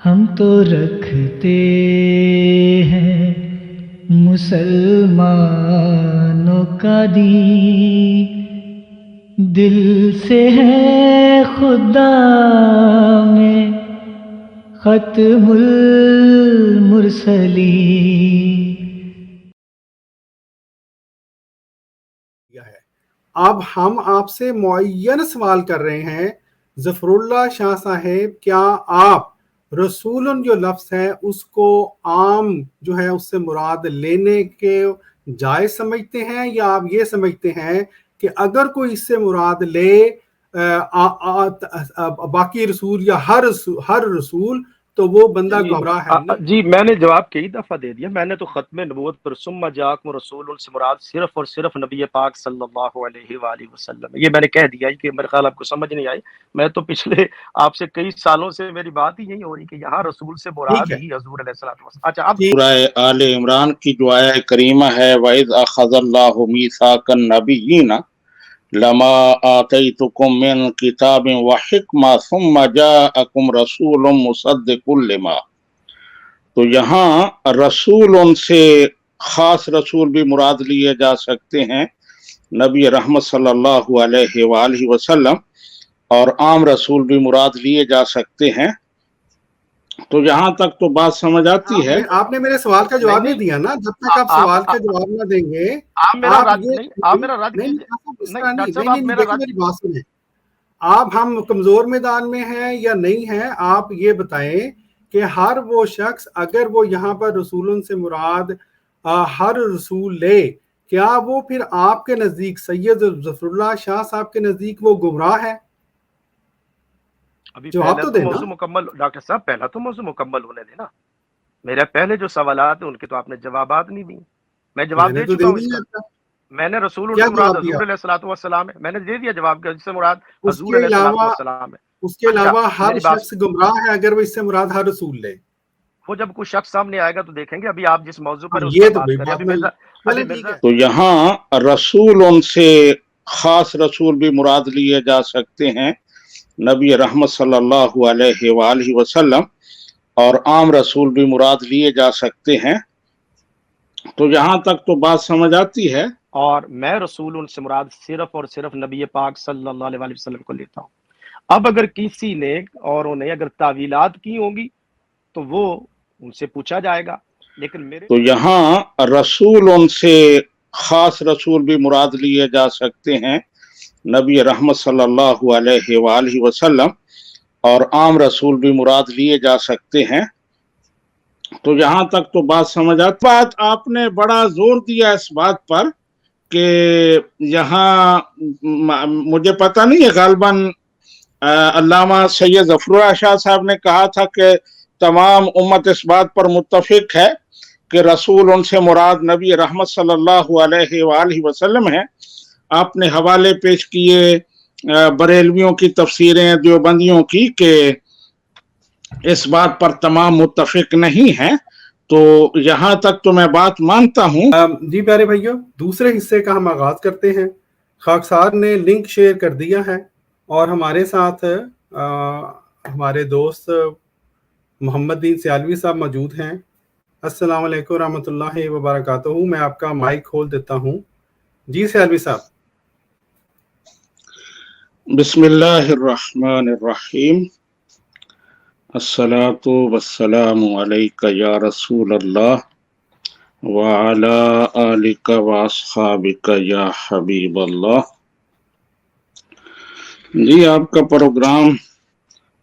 ہم تو رکھتے ہیں مسلمانوں کا دین، دل سے ہے خدا میں ختم المرسلین۔ ہے۔ اب ہم آپ سے معین سوال کر رہے ہیں ظفر اللہ شاہ صاحب، کیا آپ رسول جو لفظ ہے اس کو عام جو ہے اس سے مراد لینے کے جائز سمجھتے ہیں، یا آپ یہ سمجھتے ہیں کہ اگر کوئی اس سے مراد لے باقی رسول یا ہر رسول تو وہ بندہ گمراہ ہے؟ جی میں نے جواب کئی دفعہ دے دیا، میں نے تو ختم نبوت پر ثم جاءکم رسول سے مراد صرف اور صرف نبی پاک صلی اللہ علیہ وآلہ وسلم، یہ میں نے کہہ دیا کہ میرے خیال آپ کو سمجھ نہیں آئی۔ میں تو پچھلے آپ سے کئی سالوں سے میری بات ہی یہی ہو رہی کہ یہاں رسول سے مراد ہی حضور علیہ الصلوۃ والسلام۔ اچھا اب سورہ آل عمران کی جو آیہ کریمہ ہے وَإِذْ أَخَذَ اللَّهُ مِيثَاقَ النَّبِيِّينَ لَمَا آتَيْتُكُم مِّن كِتَابٍ وَحِكْمَةٍ ثُمَّ جَاءَكُمْ رَسُولٌ مُصَدِّقٌ لِّمَا، تو یہاں رسول سے خاص رسول بھی مراد لیے جا سکتے ہیں نبی رحمت صلی اللہ علیہ وآلہ وسلم، اور عام رسول بھی مراد لیے جا سکتے ہیں۔ تو یہاں تک تو بات سمجھ آتی ہے۔ آپ نے میرے سوال کا جواب نہیں دیا نا، جب تک آپ سوال کا جواب نہ دیں گے آپ میرا رد میری بات سنیں۔ آپ ہم کمزور میدان میں ہیں یا نہیں ہیں، آپ یہ بتائیں کہ ہر وہ شخص اگر وہ یہاں پر رسولوں سے مراد ہر رسول لے، کیا وہ پھر آپ کے نزدیک سید ظفر اللہ شاہ صاحب کے نزدیک وہ گمراہ ہے؟ ابھی پہلا تو موضوع مکمل، ڈاکٹر صاحب پہلا تو موضوع مکمل ہونے دینا۔ میرے پہلے جو سوالات ہیں ان کے تو آپ نے جوابات نہیں دی، میں جواب دے چکا ہوں اس کا۔ میں نے رسول سے مراد حضور علیہ الصلوۃ والسلام ہے، میں نے دے دیا جواب جس سے مراد حضور علیہ الصلوۃ والسلام ہے۔ اس کے علاوہ ہر شخص گمراہ ہے اگر وہ اس سے مراد ہر رسول لے۔ وہ جب کوئی شخص سامنے آئے گا تو دیکھیں گے، ابھی آپ جس موضوع پر یہ تو بات نہیں۔ تو یہاں رسول سے خاص رسول بھی مراد لیے جا سکتے ہیں نبی رحمت صلی اللہ علیہ وآلہ وسلم، اور عام رسول بھی مراد لیے جا سکتے ہیں۔ تو یہاں تک تو بات سمجھ آتی ہے۔ اور میں رسول سے مراد صرف اور صرف نبی پاک صلی اللہ علیہ وسلم کو لیتا ہوں۔ اب اگر کسی نے اوروں نے اگر تعویلات کی ہوں گی تو وہ ان سے پوچھا جائے گا، لیکن میرے تو یہاں رسول سے خاص رسول بھی مراد لیے جا سکتے ہیں نبی رحمت صلی اللہ علیہ وآلہ وسلم، اور عام رسول بھی مراد لیے جا سکتے ہیں۔ تو یہاں تک تو بات سمجھ آتی۔ بات آپ نے بڑا زور دیا اس بات پر کہ یہاں مجھے پتہ نہیں ہے، غالباً علامہ سید ظفر اللہ شاہ صاحب نے کہا تھا کہ تمام امت اس بات پر متفق ہے کہ رسول ان سے مراد نبی رحمت صلی اللہ علیہ وآلہ وسلم ہے۔ آپ نے حوالے پیش کیے بریلویوں کی تفسیریں، دیوبندیوں کی، کہ اس بات پر تمام متفق نہیں ہیں، تو یہاں تک تو میں بات مانتا ہوں۔ جی پیارے بھائیو، دوسرے حصے کا ہم آغاز کرتے ہیں۔ خاکسار نے لنک شیئر کر دیا ہے اور ہمارے ساتھ ہمارے دوست محمد دین سیالوی صاحب موجود ہیں۔ السلام علیکم ورحمۃ اللہ وبرکاتہ۔ میں آپ کا مائک کھول دیتا ہوں۔ جی سیالوی صاحب۔ بسم اللہ الرحمن الرحیم، الصلاۃ والسلام علیک یا رسول اللہ وعلی آلک واصحابک یا حبیب اللہ۔ جی آپ کا پروگرام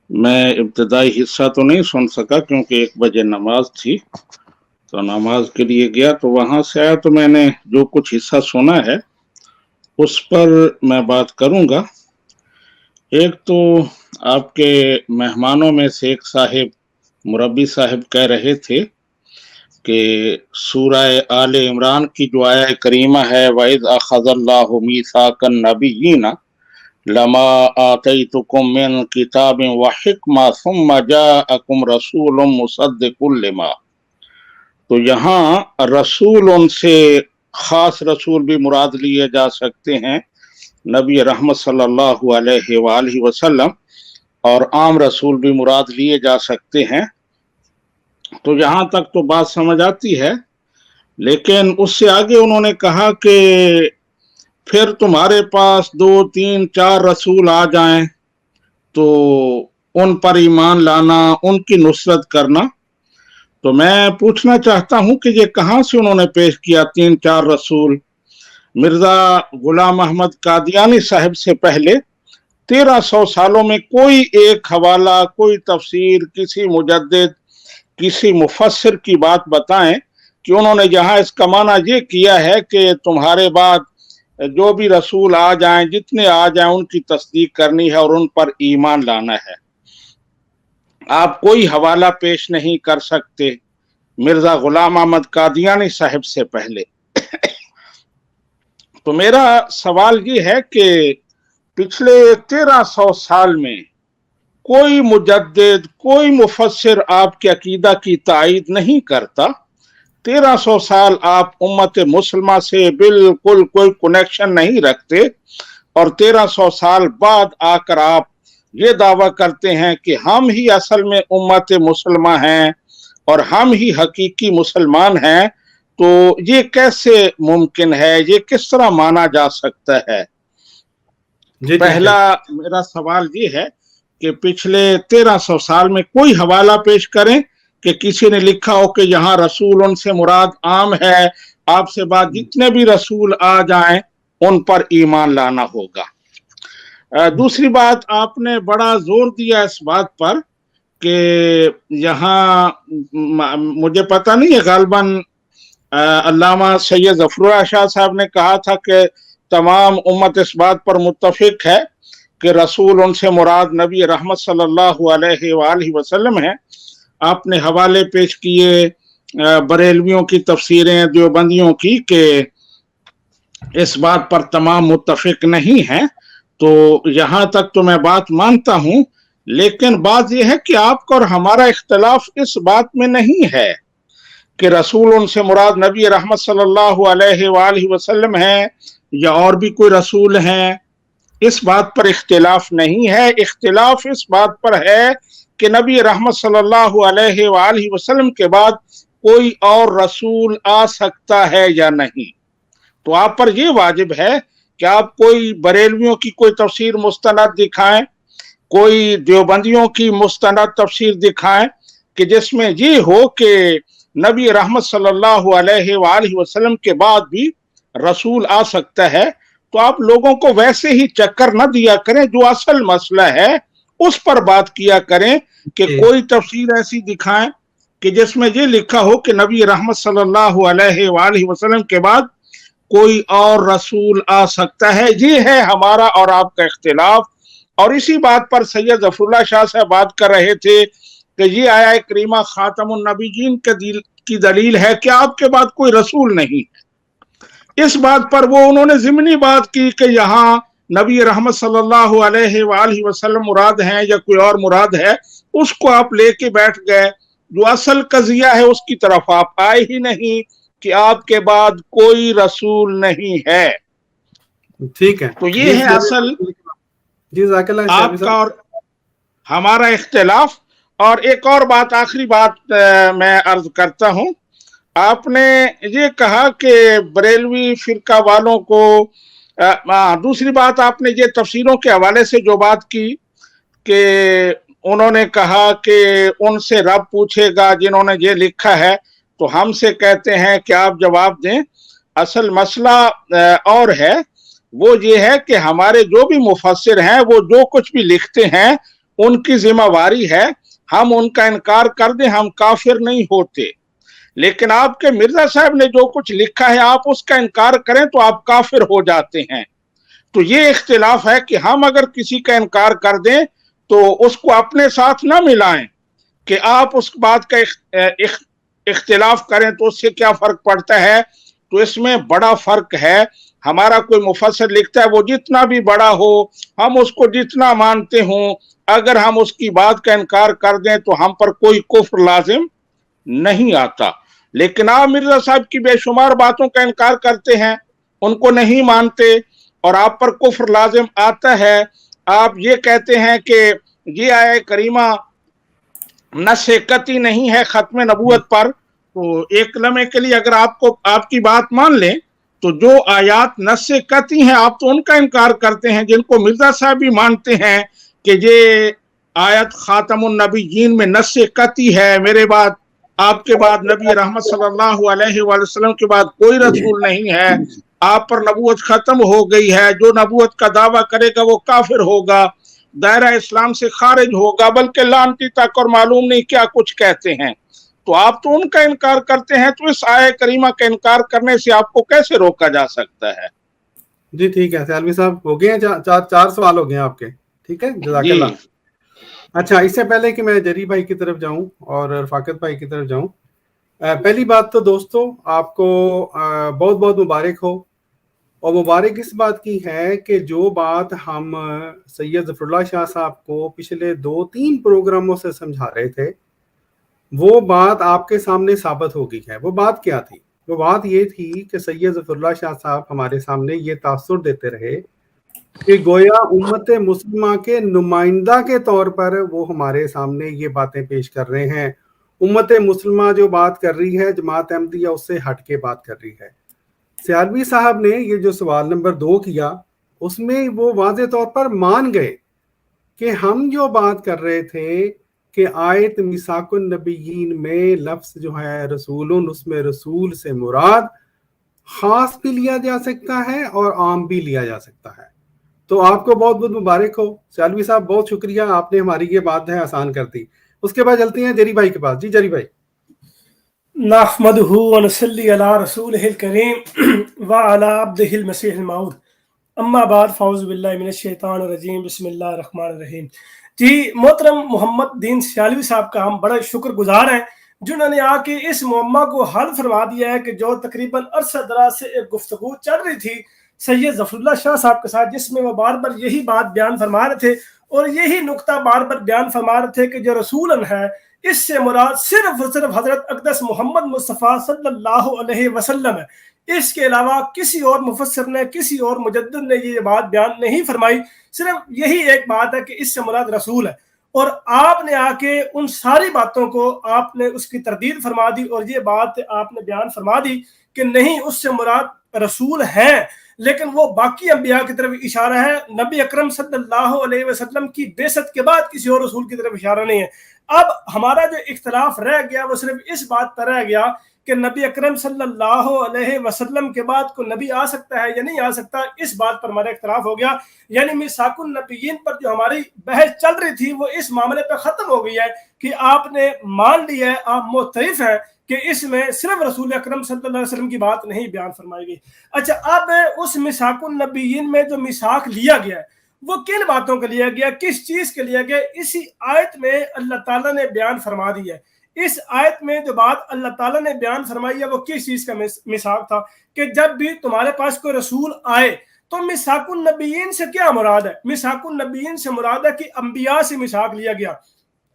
میں ابتدائی حصہ تو نہیں سن سکا کیونکہ 1 بجے نماز تھی، تو نماز کے لیے گیا تو وہاں سے آیا، تو میں نے جو کچھ حصہ سنا ہے اس پر میں بات کروں گا۔ ایک تو آپ کے مہمانوں میں سے ایک صاحب مربی صاحب کہہ رہے تھے کہ سورہ آل عمران کی جو آیہ کریمہ ہے وَإِذْ أَخَذَ اللَّهُ مِيثَاقَ النَّبِيِّينَ لَمَا آتَيْتُكُم مِّن كِتَابٍ وَحِكْمَةٍ ثُمَّ جَاءَكُمْ رَسُولٌ مُصَدِّقٌ لِّمَا، تو یہاں رسول سے خاص رسول بھی مراد لیے جا سکتے ہیں نبی رحمت صلی اللہ علیہ وآلہ وسلم، اور عام رسول بھی مراد لیے جا سکتے ہیں۔ تو یہاں تک تو بات سمجھ آتی ہے، لیکن اس سے آگے انہوں نے کہا کہ پھر تمہارے پاس 2 3 4 رسول آ جائیں تو ان پر ایمان لانا، ان کی نصرت کرنا۔ تو میں پوچھنا چاہتا ہوں کہ یہ کہاں سے انہوں نے پیش کیا 3 4 رسول؟ مرزا غلام احمد قادیانی صاحب سے پہلے 1300 سالوں میں کوئی ایک حوالہ، کوئی تفسیر، کسی مجدد، کسی مفسر کی بات بتائیں کہ انہوں نے یہاں اس کا معنی یہ کیا ہے کہ تمہارے بعد جو بھی رسول آ جائیں، جتنے آ جائیں، ان کی تصدیق کرنی ہے اور ان پر ایمان لانا ہے۔ آپ کوئی حوالہ پیش نہیں کر سکتے مرزا غلام احمد قادیانی صاحب سے پہلے۔ تو میرا سوال یہ ہے کہ پچھلے 1300 سال میں کوئی مجدد، کوئی مفسر آپ کے عقیدہ کی تائید نہیں کرتا۔ 1300 سال آپ امت مسلمہ سے بالکل کوئی کنیکشن نہیں رکھتے، اور 1300 سال بعد آ کر آپ یہ دعویٰ کرتے ہیں کہ ہم ہی اصل میں امت مسلمہ ہیں اور ہم ہی حقیقی مسلمان ہیں۔ تو یہ کیسے ممکن ہے؟ یہ کس طرح مانا جا سکتا ہے؟ پہلا میرا سوال یہ ہے کہ پچھلے 1300 سال میں کوئی حوالہ پیش کریں کہ کسی نے لکھا ہو کہ یہاں رسول ان سے مراد عام ہے، آپ سے بعد جتنے بھی رسول آ جائیں ان پر ایمان لانا ہوگا۔ دوسری بات، آپ نے بڑا زور دیا اس بات پر کہ یہاں مجھے پتہ نہیں ہے، غالباً علامہ سید ظفر اللہ شاہ صاحب نے کہا تھا کہ تمام امت اس بات پر متفق ہے کہ رسول ان سے مراد نبی رحمت صلی اللہ علیہ وآلہ وسلم ہیں۔ آپ نے حوالے پیش کیے بریلویوں کی تفسیریں، دیوبندیوں کی، کہ اس بات پر تمام متفق نہیں ہیں۔ تو یہاں تک تو میں بات مانتا ہوں، لیکن بات یہ ہے کہ آپ کا اور ہمارا اختلاف اس بات میں نہیں ہے کہ رسول ان سے مراد نبی رحمت صلی اللہ علیہ وآلہ وسلم ہیں یا اور بھی کوئی رسول ہیں۔ اس بات پر اختلاف نہیں ہے، اختلاف اس بات پر ہے کہ نبی رحمت صلی اللہ علیہ وآلہ وسلم کے بعد کوئی اور رسول آ سکتا ہے یا نہیں۔ تو آپ پر یہ واجب ہے کہ آپ کوئی بریلویوں کی کوئی تفسیر مستند دکھائیں، کوئی دیوبندیوں کی مستند تفسیر دکھائیں کہ جس میں یہ ہو کہ نبی رحمت صلی اللہ علیہ وآلہ وسلم کے بعد بھی رسول آ سکتا ہے۔ تو آپ لوگوں کو ویسے ہی چکر نہ دیا کریں، جو اصل مسئلہ ہے اس پر بات کیا کریں کہ کوئی تفسیر ایسی دکھائیں کہ جس میں یہ لکھا ہو کہ نبی رحمت صلی اللہ علیہ وآلہ وسلم کے بعد کوئی اور رسول آ سکتا ہے۔ یہ ہے ہمارا اور آپ کا اختلاف، اور اسی بات پر سید ظفر اللہ شاہ صاحب بات کر رہے تھے کہ یہ آیہ کریمہ خاتم النبیین کی دلیل ہے کہ آپ کے بعد کوئی رسول نہیں ہے۔ اس بات پر وہ انہوں نے ضمنی بات کی کہ یہاں نبی رحمت صلی اللہ علیہ وآلہ وسلم مراد ہیں یا کوئی اور مراد ہے، اس کو آپ لے کے بیٹھ گئے۔ جو اصل قضیہ ہے اس کی طرف آپ آئے ہی نہیں کہ آپ کے بعد کوئی رسول نہیں ہے۔ ٹھیک ہے، تو یہ ہے اصل آپ کا اور ہمارا اختلاف۔ اور ایک اور بات، آخری بات میں عرض کرتا ہوں، آپ نے یہ کہا کہ بریلوی فرقہ والوں کو، دوسری بات آپ نے یہ تفسیروں کے حوالے سے جو بات کی کہ انہوں نے کہا کہ ان سے رب پوچھے گا جنہوں نے یہ لکھا ہے، تو ہم سے کہتے ہیں کہ آپ جواب دیں۔ اصل مسئلہ اور ہے، وہ یہ ہے کہ ہمارے جو بھی مفسر ہیں وہ جو کچھ بھی لکھتے ہیں ان کی ذمہ واری ہے، ہم ان کا انکار کر دیں، ہم کافر نہیں ہوتے۔ لیکن آپ کے مرزا صاحب نے جو کچھ لکھا ہے آپ اس کا انکار کریں تو آپ کافر ہو جاتے ہیں۔ تو یہ اختلاف ہے کہ ہم اگر کسی کا انکار کر دیں تو اس کو اپنے ساتھ نہ ملائیں کہ آپ اس بات کا اختلاف کریں تو اس سے کیا فرق پڑتا ہے۔ تو اس میں بڑا فرق ہے۔ ہمارا کوئی مفسر لکھتا ہے، وہ جتنا بھی بڑا ہو، ہم اس کو جتنا مانتے ہوں، اگر ہم اس کی بات کا انکار کر دیں تو ہم پر کوئی کفر لازم نہیں آتا۔ لیکن آپ مرزا صاحب کی بے شمار باتوں کا انکار کرتے ہیں، ان کو نہیں مانتے، اور آپ پر کفر لازم آتا ہے۔ آپ یہ کہتے ہیں کہ یہ آیہ کریمہ नस्से कती नहीं है खत्म नबूवत पर, तो एक लम्हे के लिए अगर आपको आपकी बात मान लें तो जो आयात नस्से कती हैं आप तो उनका इनकार करते हैं, जिनको मिर्जा साहब भी मानते हैं कि ये आयत खातमुन नबीयीन में नस्से कती है, मेरे बाद आपके बाद नबी रहमत सल्लल्लाहु अलैहि वसल्लम के बाद कोई रसूल नहीं है, आप पर नबूवत खत्म हो गई है, जो नबूवत का दावा करेगा वो काफिर होगा, दायरा इस्लाम से खारिज होगा, बल्कि लानती तक और मालूम नहीं क्या कुछ कहते हैं। तो आप तो उनका इनकार करते हैं, तो इस आय करीमा का इनकार करने से आपको कैसे रोका जा सकता है? जी ठीक है सियालवी साहब, हो गए हैं चार सवाल हो गए हैं आपके, ठीक है, जज़ाकल्लाह। अच्छा, इससे पहले कि मैं जरी भाई की तरफ जाऊं और रफाकत भाई की तरफ जाऊं, पहली बात तो दोस्तों आपको बहुत बहुत मुबारक हो, और मुबारक इस बात की है कि जो बात हम सैयद ज़फ़रुल्लाह शाह साहब को पिछले 2-3 प्रोग्रामों से समझा रहे थे, वो बात आपके सामने साबित हो गई है। वो बात क्या थी? वो बात ये थी कि सैयद ज़फ़रुल्लाह शाह साहब हमारे सामने ये तासुर देते रहे कि गोया उम्मत मुस्लिमा के नुमाइंदा के तौर पर वो हमारे सामने ये बातें पेश कर रहे हैं। उम्मत मुस्लिमा जो बात कर रही है, जमात अहमदिया उससे हट के बात कर रही है। सियालवी साहब ने ये जो सवाल नंबर 2 किया, उसमें वो वाज़े तौर पर मान गए कि हम जो बात कर रहे थे कि आयत मिसाकुन नबीयीन में लफ्ज़ जो है रसूलुन, उसमें रसूल से मुराद खास भी लिया जा सकता है और आम भी लिया जा सकता है। तो आपको बहुत बहुत मुबारक हो सियालवी साहब, बहुत शुक्रिया, आपने हमारी ये बात है आसान कर दी। उसके बाद चलते हैं जरी भाई के पास। जी जरी भाई। नहमदुहु व नसल्ली अला रसूलिहिल करीम व अला अब्दिहिल मसीहिल मऊद, अम्मा बाद, फ़ाउज़ु बिल्लाहि मिनश शैतानिर रजीम, बिस्मिल्लाहिर रहमानिर रहीम। जी मोहतरम मोहम्मद दीन सियालवी साहब का हम बड़ा शुक्रगुजार हैं, जिन्होंने आके इस मुअम्मा को हल फरमा दिया है कि जो तकरीबन अरसा दराज से एक गुफ्तगू चल रही थी सैयद ज़फ़रुल्लाह शाह साहब के साथ, जिसमें वो बार बार यही बात बयान फरमा रहे थे और यही नुक्ता बार बार बयान फरमा रहे थे कि जो रसूलन है इससे मुराद सिर्फ और सिर्फ हजरत अक़दस मोहम्मद मुस्तफ़ा सल्लल्लाहु अलैहि वसल्लम है। इसके अलावा किसी और मुफस्सिर ने, किसी और मुजद्दिद ने ये बात बयान नहीं फरमाई, सिर्फ यही एक बात है कि इससे मुराद रसूल है। और आपने आके उन सारी बातों को आपने उसकी तरदीद फरमा दी और ये बात आपने बयान फरमा दी कि नहीं, उससे मुराद रसूल है, लेकिन वो बाकी अंबिया की तरफ इशारा है, नबी अकरम सल्लल्लाहु अलैहि वसल्लम की बेसत के बाद किसी और रसूल की तरफ इशारा नहीं है। अब हमारा जो इख्तलाफ रह गया वो सिर्फ इस बात पर रह गया कि नबी अकरम सल्लल्लाहु अलैहि वसल्लम के बाद कोई नबी आ सकता है या नहीं आ सकता, इस बात पर हमारा इख्तलाफ हो गया। यानी मिसाकुन नबीयीन पर जो हमारी बहस चल रही थी वो इस मामले पर खत्म हो गई है कि आपने मान लिया है, आप मुतरिफ है कि इसमें सिर्फ रसूल अकरम सल्लल्लाहु अलैहि वसल्लम की बात नहीं बयान फरमाई गई। अच्छा, अब उस मिसाकुन नबीयीन में जो मिसाक लिया गया है वो किन बातों के लिया गया, किस चीज के लिया गया, इसी आयत में अल्लाह ताला ने बयान फरमा दी है। इस आयत में जो बात अल्लाह ताला ने बयान फरमाई है वो किस चीज का मिसाक था कि जब भी तुम्हारे पास कोई रसूल आए तो मिसाकुन नबीयीन से क्या मुराद है? मिसाकुन नबीयीन से मुराद है कि अंबिया से मिसाक लिया गया।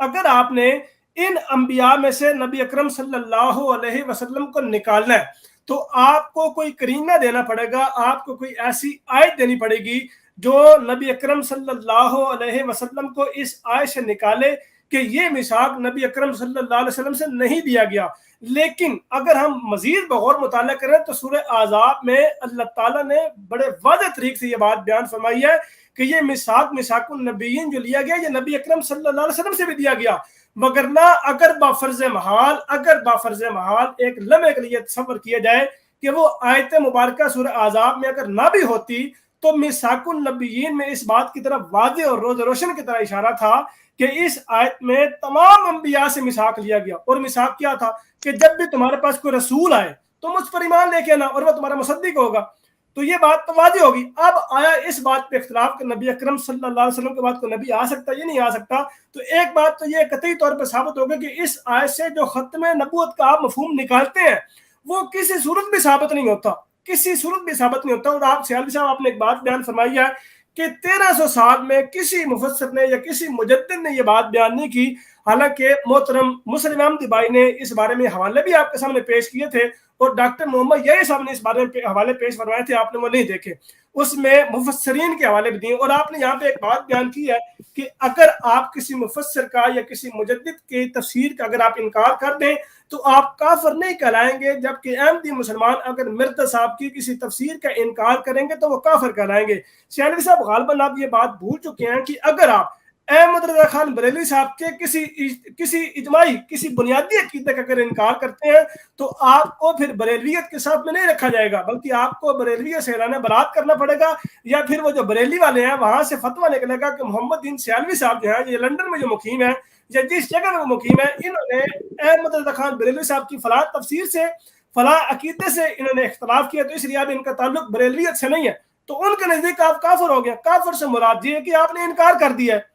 अगर आपने इन अंबिया में से नबी अकरम सल्लल्लाहु अलैहि वसल्लम को निकालना है तो आपको कोई करीना देना पड़ेगा, आपको कोई ऐसी आयत देनी पड़ेगी जो नबी अकरम सल्लल्लाहु अलैहि वसल्लम को इस आयत से निकाले कि ये मिसाक नबी अकरम सल्लल्लाहु अलैहि वसल्लम से नहीं दिया गया। लेकिन अगर हम मजीद बगौर मुताला करें तो सूरह आज़ाब में अल्लाह ताला ने बड़े वाज़ेह तरीके से ये बात बयान फरमाई है कि ये मिसाक मिसाकुन नबीयीन जो लिया गया ये नबी अकरम सल्लल्लाहु अलैहि वसल्लम से भी दिया गया। वगरना अगर बाफर्ज महाल एक लम्हे के लिए तसव्वुर किया जाए कि वो आयत मुबारका सूरह आज़ाब में अगर ना भी होती तो मिसाकुन नबीयीन में इस बात की तरफ वाज़ेह और रोज़ रोशन की तरह इशारा था कि इस आयत में तमाम अंबिया से मिसाक लिया गया। और मिसाक क्या था कि जब भी तुम्हारे पास कोई रसूल आए तो मुझ पर ईमान लेके आना और वह तुम्हारा मुसद्दिक होगा। तो ये बात तो वाज़ेह होगी। अब आया इस बात पे इख्तिलाफ कि नबी अकरम सल्लल्लाहु अलैहि वसल्लम के बाद कोई नबी आ सकता है या नहीं आ सकता। तो एक बात तो ये कतई तौर पर साबित होगा कि इस आयत से जो खत्म नबूवत का आप मफहूम निकालते हैं वो किसी सूरत भी साबित नहीं होता, किसी सूरत भी साबित नहीं होता। और आप सियालवी साहब आपने एक बात बयान फरमाई है कि 1300 साल में किसी मुफस्सिर ने या किसी मुजद्दिद ने यह बात बयान नहीं की। हालांकि मोहतरम मुस्लिम अहमदी भाई ने इस बारे में हवाले भी आपके सामने पेश किए थे और डॉक्टर मोहम्मद यही साहब ने इस बारे में हवाले पेश फरमाए थे, आपने वो नहीं देखे, उसमें मुफस्सरीन के हवाले भी दिए। और आपने यहाँ पे एक बात बयान की है कि अगर आप किसी मुफस्सिर का या किसी मुजद्दिद की तफसीर का अगर आप इनकार कर दें तो आप काफिर नहीं कहलाएंगे, जबकि अहमदी मुसलमान अगर मिर्ज़ा साहब की किसी तफसीर का इनकार करेंगे तो वो काफिर कहलाएंगे। सियालवी साहब गालिबन आप ये बात भूल चुके हैं कि अगर आप अहमद रजा खान बरेलवी साहब के किसी इजमाई किसी बुनियादी अकीदे का अगर इनकार करते हैं तो आपको फिर बरेलवियत के साथ में नहीं रखा जाएगा, बल्कि आपको बरेलवियत से ऐलान बरात करना पड़ेगा, या फिर वो जो बरेली वाले हैं वहां से फतवा निकलेगा कि मोहम्मद दीन सियालवी साहब जो है ये लंदन में जो मुकीम है या जिस जगह में वो मुकीम है, इन्होंने अहमद रजा खान बरेलवी साहब की फलाह तफसीर से फलाह अकीदे से इन्होंने इख्तलाफ किया, तो इसलिए अब इनका ताल्लुक बरेलवियत से नहीं है, तो उनके नजदीक आप काफिर हो गया। काफिर से मुराद ये है कि आपने इनकार कर दिया है।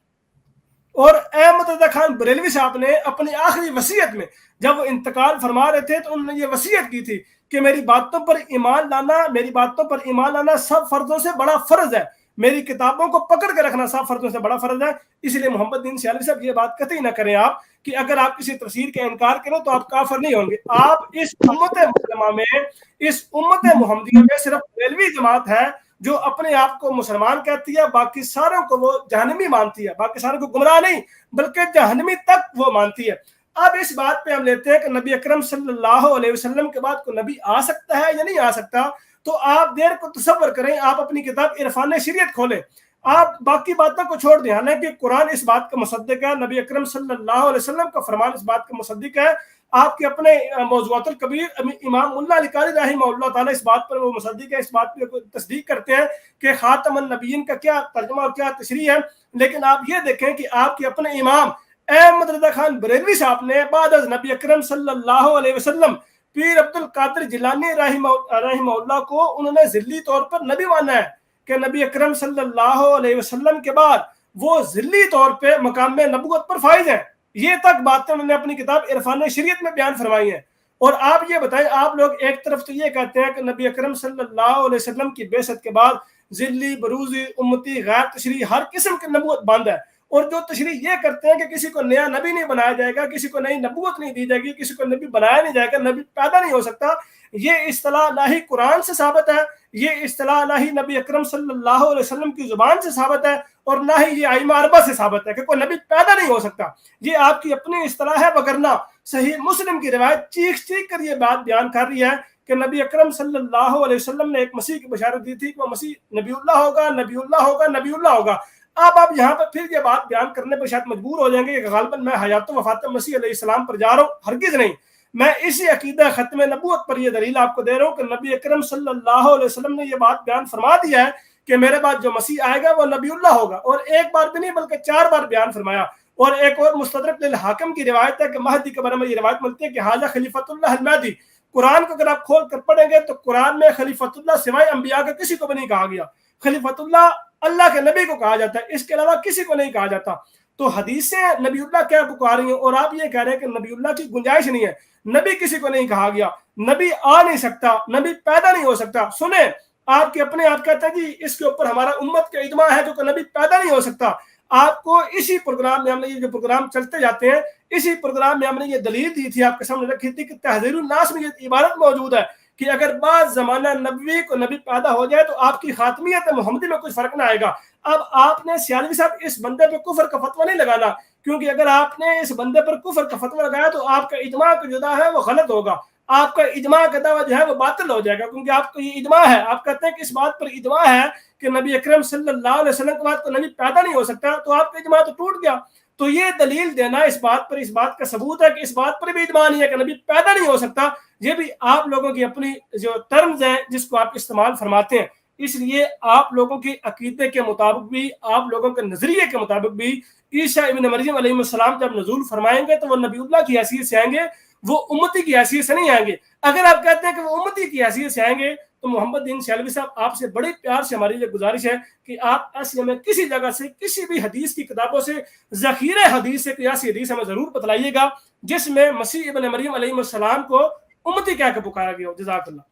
और अहमद रजा खान बरेलवी साहब ने अपनी आखिरी वसीयत में जब वो इंतकाल फरमा रहे थे तो उन्होंने ये वसीयत की थी कि मेरी बातों पर ईमान लाना सब फर्जों से बड़ा फर्ज है, मेरी किताबों को पकड़ के रखना सब फर्जों से बड़ा फर्ज है। इसलिए मोहम्मद दीन सियालवी साहब ये बात कतई ना करें आप कि अगर आप किसी तफसीर का इनकार करें तो आप काफिर नहीं होंगे। आप इस उम्मत मुस्लिमा में, इस उम्मत मुहम्मदिया में सिर्फ बरेलवी जमात है जो अपने आप को मुसलमान कहती है, बाकी सारों को वो जहन्नमी मानती है, बाकी सारों को गुमराह नहीं बल्कि जहन्नमी तक वो मानती है। अब इस बात पे हम लेते हैं कि नबी अकरम सल्लल्लाहु अलैहि वसल्लम के बाद कोई नबी आ सकता है या नहीं आ सकता, तो आप देर को तसव्वुर करें, आप अपनी किताब इरफान शरीयत खोलें, आप बाकी बातों को छोड़ दें। हालांकि कुरान इस बात का मुसद्दिक है, नबी अकरम सल्लल्लाहु अलैहि वसल्लम का फरमान इस बात का मुसद्दिक है, आपके अपने मौज़ूअतुल कबीर इमाम मुल्ला अली क़ारी रहमहुल्लाह ताला इस बात पर वो मुसद्दिक है, इस बात पर तस्दीक करते हैं कि खातमुन नबिय्यीन का क्या तर्जुमा और क्या तशरीह है। लेकिन आप ये देखें कि आपके अपने इमाम अहमद रजा खान बरेलवी साहब ने बाद नबी अकरम सल्लल्लाहु अलैहि वसल्लम पीर अब्दुल कादिर जिलानी रहमहुल्लाह को उन्होंने ज़िल्ली तौर पर नबी माना है कि नबी अकरम सल्लल्लाहु अलैहि वसल्लम के बाद वो ज़िल्ली तौर पे मकाम में नबुवत पर फाइज हैं। ये तक बातें उन्होंने अपनी किताब इरफान शरीयत में बयान फरमाई हैं। और आप ये बताएं, आप लोग एक तरफ तो ये कहते हैं कि नबी अकरम सल्लल्लाहु अलैहि वसल्लम की बेसत के बाद ज़िल्ली, बरूज़ी, उम्मती, गैर तशरीह हर किस्म की नबुवत बंद है, और जो तशरीह ये करते हैं कि किसी को नया नबी नहीं बनाया जाएगा, किसी को नई नबुवत नहीं दी जाएगी, किसी को नबी बनाया नहीं जाएगा, नबी पैदा नहीं हो सकता, ये इस्तिलाह ना ही कुरान से साबित है, ये इस्तिलाह ना ही नबी अकरम सल्लल्लाहु अलैहि वसल्लम की जुबान से साबित है, और ना ही ये आइमा अरबा से साबित है कि कोई नबी पैदा नहीं हो सकता। ये आपकी अपनी इस्तिलाह है, वगरना सही मुस्लिम की रिवायत चीख चीख कर ये बात बयान कर रही है कि नबी अकरम सल्लल्लाहु अलैहि वसल्लम ने एक मसीह की बशारत दी थी कि वो मसीह नबीउल्लाह होगा, नबीउल्लाह होगा, नबीउल्लाह होगा। अब आप यहाँ पर फिर ये बात बयान करने पर शायद मजबूर हो जाएंगे कि गालिबन मैं हयात वफात मसीह अलैहिस्सलाम पर जा रहा हूँ, हरगिज नहीं। मैं इसी अकीदा खत्म नबूवत पर यह दलील आपको दे रहा हूँ कि नबी अकरम सल्लल्लाहु अलैहि वसल्लम ने यह बात बयान फरमा दिया है कि मेरे बाद जो मसीह आएगा वो नबीउल्लाह होगा, और एक बार भी नहीं बल्कि 4 बार बयान फरमाया। और एक और मुस्तदरक लिल हाकिम की रिवायत है कि महदी के बारे में ये रिवायत मिलती है कि हाजा खलीफतुल्लाह अल महदी। कुरान को अगर आप खोल कर पढ़ेंगे तो कुरान में खलीफतुल्लाह सिवाय अंबिया के किसी को भी नहीं कहा गया, खलीफतुल्लाह अल्लाह के नबी को कहा जाता है, इसके अलावा किसी को नहीं कहा जाता। तो हदीसें नबीउल्लाह क्या पुकार रही हैं और आप ये कह रहे हैं कि नबीउल्लाह की गुंजाइश नहीं है, नबी किसी को नहीं कहा गया, नबी आ नहीं सकता, नबी पैदा नहीं हो सकता। सुने, आपके अपने आप कहते हैं जी इसके ऊपर हमारा उम्मत का इजमा है क्योंकि नबी पैदा नहीं हो सकता। आपको इसी प्रोग्राम में हमने ये जो प्रोग्राम चलते जाते हैं, इसी प्रोग्राम में हमने ये दलील दी थी, आपके सामने रखी थी कि तहज़ीरुन नास में ये इबारत मौजूद है कि अगर बाद ज़माना नबी को नबी पैदा हो जाए तो आपकी खातमियत मुहम्मदी में कुछ फर्क ना आएगा। अब आपने सियालवी साहब इस बंदे पे कुफर का फतवा नहीं लगाना, क्योंकि अगर आपने इस बंदे पर कुफर का फतवा लगाया तो आपका इजमा का जुदा है वो गलत होगा, आपका इजमा का दावा जो है वो बातिल हो जाएगा, क्योंकि आपका ये इजमा है, आप कहते हैं कि इस बात पर इजमा है कि नबी अकरम सल्लल्लाहु अलैहि वसल्लम के बाद कोई नबी पैदा नहीं हो सकता, तो आपका इजमा तो टूट गया। तो ये दलील देना इस बात पर, इस बात का सबूत है कि इस बात पर भी इजमा नहीं है कि नबी पैदा नहीं हो सकता, ये भी आप लोगों की अपनी जो टर्म्स हैं जिसको आप इस्तेमाल फरमाते हैं। इसलिए आप लोगों के अकीदे के मुताबिक भी, आप लोगों के नजरिए के मुताबिक भी ईसा इब्न मरियम अलैहिस्सलाम जब नज़ूल फरमाएंगे तो वो नबीउल्लाह की हैसियत से आएंगे, वो उम्मती की हैसियत से नहीं आएंगे। अगर आप कहते हैं कि वो उम्मती की हैसियत से आएंगे तो मोहम्मद दीन सियालवी साहब आपसे बड़े प्यार से हमारी ये गुजारिश है कि आप ऐसे हमें किसी जगह से, किसी भी हदीस की किताबों से, ज़ख़ीरे हदीस से, कियासी हदीस हमें जरूर बतलाइएगा जिसमें मसीह इब्न मरियम अलैहिस्सलाम को उम्मती कह के पुकारा गया हो। जज़ाकल्लाह।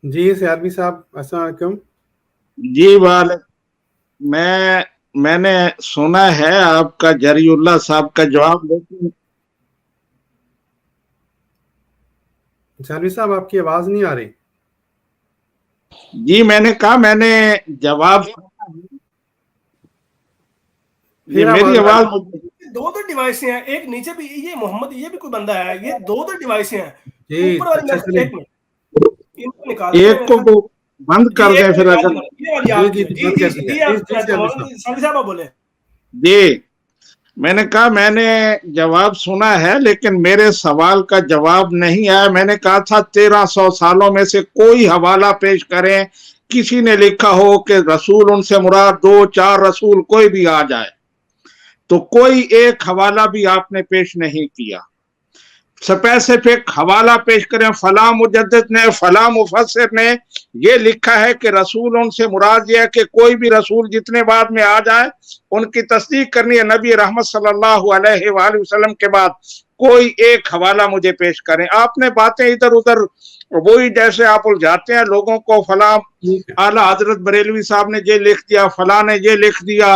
जी सियालवी साहब अस्सलाम वालेकुम। जी वाले, मैं मैंने सुना है आपका जरीउल्लाह साहब का जवाब, लेकिन जालवी साहब आपकी आवाज नहीं आ रही। जी मैंने कहा मैंने जवाब, ये फिर मेरी आवाज दो डिवाइसें हैं, एक नीचे भी ये मोहम्मद, ये भी कोई बंदा है, ये दो डिवाइसें हैं जी। ऊपर वाली। अच्छा चलिए, एक मिनट इनको निकाल एक को वो बंद कर दें फिर अगर। ये वाली जी आपकी जी जी बंद जी कर जी दिया। आप जी जालवी साहब। साहब साहब बोले। जी मैंने कहा मैंने जवाब सुना है, लेकिन मेरे सवाल का जवाब नहीं आया। मैंने कहा था 1300 सालों में से कोई हवाला पेश करें, किसी ने लिखा हो कि रसूल उनसे मुराद 2-4 रसूल कोई भी आ जाए, तो कोई एक हवाला भी आपने पेश नहीं किया। स्पेसिफिक हवाला पेश करें, फला मुजद्दिद ने, फला मुफस्सिर ने ये लिखा है कि रसूल उनसे मुराद ये है कि कोई भी रसूल जितने बाद में आ जाए उनकी तस्दीक करनी है। नबी रहमत सल्लल्लाहु अलैहि वसल्लम के बाद कोई एक हवाला मुझे पेश करें। आपने बातें इधर उधर वही जैसे आप उलझाते हैं लोगों को, फला आला हजरत बरेलवी साहब ने ये लिख दिया, फला ने ये लिख दिया।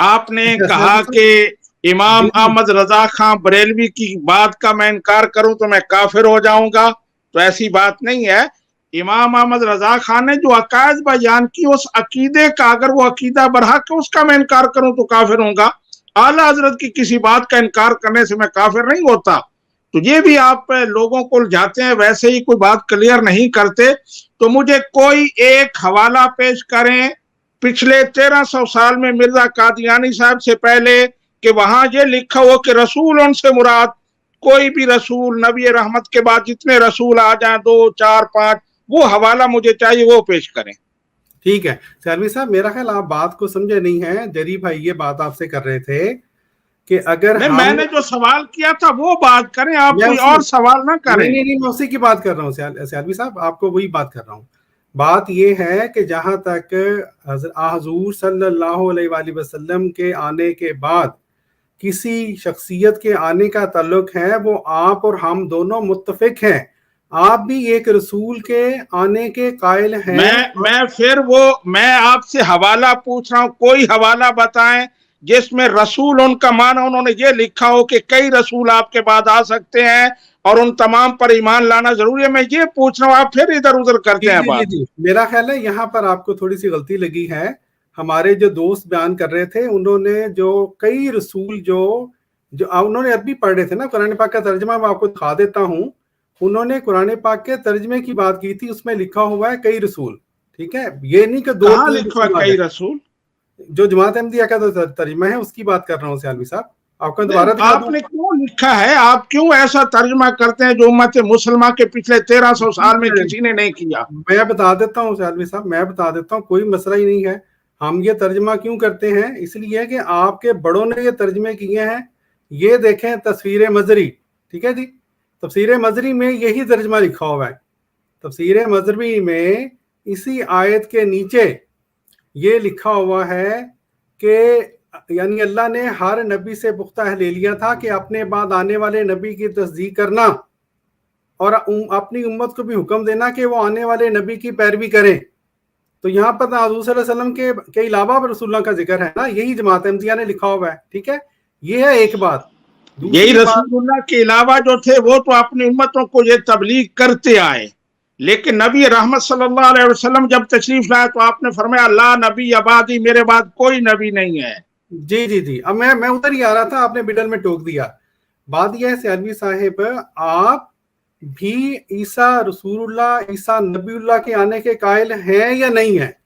आपने कहा कि इमाम अहमद रजा खां बरेलवी की बात का मैं इनकार करूं तो मैं काफिर हो जाऊंगा, तो ऐसी बात नहीं है। इमाम अहमद रजा खान ने जो अकायद बयान की उस अकीदे का अगर वो अकीदा बरहक है उसका मैं इनकार करूं तो काफिर होऊंगा। आला हजरत की किसी बात का इनकार करने से मैं काफिर नहीं होता। तो ये भी आप लोगों को उलझाते हैं, वैसे ही कोई बात क्लियर नहीं करते। तो मुझे कोई एक हवाला पेश करें पिछले 1300 साल में मिर्जा कादियानी साहब से पहले कि वहां ये लिखा हो कि रसूल उनसे मुराद कोई भी रसूल, नबी रहमत के बाद जितने रसूल आ जाएं 2, 4, 5, वो हवाला मुझे चाहिए, वो पेश करें। ठीक है जालवी साहब, मेरा ख्याल आप बात को समझे नहीं है। जरी भाई ये बात आपसे कर रहे थे कि अगर नहीं, हम मैंने जो सवाल किया था वो बात करें, आप कोई और सवाल ना करें। नहीं मैं उसी की बात कर रहा हूँ जालवी साहब, आपको वही बात कर रहा हूँ। बात ये है कि जहां तक हुजूर सल्लल्लाहु अलैहि वसल्लम के आने के बाद किसी शख्सियत के आने का ताल्लुक है, वो आप और हम दोनों मुत्तफिक हैं। आप भी एक रसूल के आने के कायल हैं। मैं आपसे हवाला पूछ रहा हूँ, कोई हवाला बताएं जिसमें रसूल उनका माना उन्होंने ये लिखा हो कि कई रसूल आपके बाद आ सकते हैं और उन तमाम पर ईमान लाना जरूरी है। मैं ये पूछ रहा हूँ, आप फिर इधर उधर करते हैं बात। मेरा ख्याल है यहाँ पर आपको थोड़ी सी गलती लगी है। हमारे जो दोस्त बयान कर रहे थे उन्होंने जो कई रसूल जो उन्होंने अरबी पढ़ रहे थे ना, कुरान पाक का तर्जमा मैं आपको दिखा देता हूँ। उन्होंने कुरान पाक के तर्जमे की बात की थी, उसमें लिखा हुआ है कई रसूल। ठीक है, ये नहीं कि 2-3 लिखा कई रसूल। जो जमात अहमदिया का तो तर्जमा है उसकी बात कर रहा हूँ सियालवी साहब, आपको दोबारा आपने क्यों लिखा है, आप क्यों ऐसा तर्जमा करते हैं जो उम्मत मुसलमान के पिछले 1300 साल में किसी ने नहीं किया? मैं बता देता हूँ सियालवी साहब, मैं बता देता हूँ, कोई मसला ही नहीं है। हम ये तर्जमा क्यों करते हैं, इसलिए कि आपके बड़ों ने ये तर्जमे किए हैं। ये देखें तफसीर मजरी, ठीक है जी, तफसीर मजरी में यही तर्जमा लिखा हुआ है। तफसीर मजरी में इसी आयत के नीचे ये लिखा हुआ है कि यानी अल्लाह ने हर नबी से पुख्ता ले लिया था कि अपने बाद आने वाले नबी की तस्दीक करना और अपनी उम्मत को भी हुक्म देना कि वो आने वाले नबी की पैरवी करें। तो यहाँ पर हुज़ूर सल्लल्लाहु अलैहि वसल्लम के अलावा रसूलुल्लाह का जिक्र है ना, यही जमात अहमदिया ने लिखा हुआ है। ठीक है, ये है एक बात। यही रसूलुल्लाह के अलावा जो थे वो तो अपनी उम्मतों को ये तबलीग करते आए, लेकिन नबी रहमत सल्लल्लाहु अलैहि वसल्लम जब तशरीफ लाए तो आपने फरमाया ला नबी अबादी, मेरे बाद कोई नबी नहीं है। जी जी जी, अब मैं उधर ही आ रहा था, आपने मिडल में टोक दिया। बात यह है सियालवी साहिब, आप भी ईसा रसूलुल्लाह, ईसा नबीउल्लाह के आने के कायल हैं या नहीं है?